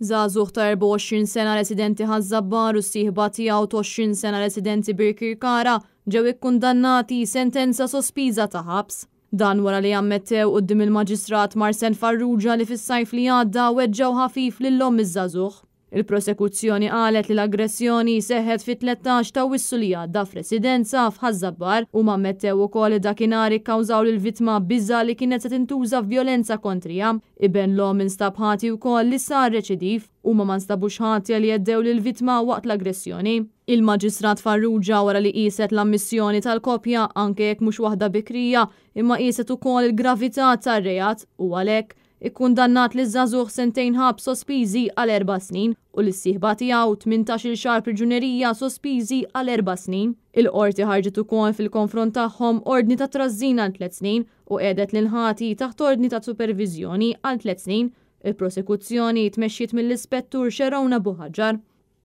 Żagħżugħ ta' 24 sena residenti Ħażabbar u s-sieħba tiegħu ta' 20 sena residenti Birkirkara ġew ikkundannati sentenza sospiża ta' ħabs. Dan wara li ammettew quddiem il-Maġistrat Marcen Farrugia li fis-sajf li għadda weġġew ħafif lil-omm iż-żagħżugħ. Il-prosekuzzjoni qalet li l-aggressjoni seħħet fit-13 ta' Wissu li għadda f'residenza f'Ħażabbar u ammettew ukoll li dakinhar ikkawżaw lill-vittma biża' li kienet se tintuża vjolenza kontrija. Iben l-omm instab ħati wkoll li sar reċidiv huma ma nstabux ħatja li jeddew lill-vittma waqt l-aggressjoni. Il-Maġistrat Farrugia wara li qiset l-ammissjoni tal-koppja anke jekk mhux waħda bikrija imma qiset ukoll il-gravità tar-reat u għalhekk ikkundannat li żagħżugħ sentejn ħabs sospiżi għal 4 snin u l-sieħba tiegħu 18-il xahar priġunerija sospiżi għal 4 snin. Il-qorti ħarġet ukoll fil-konfront tagħhom ordni ta' trażżin għal 3 snin u qiegħdet lil ħati taħt ordni ta' superviżjoni għal 3 snin. Il-prosekuzzjoni tmexxiet mill-Ispettur Xerowna Buħaġġar.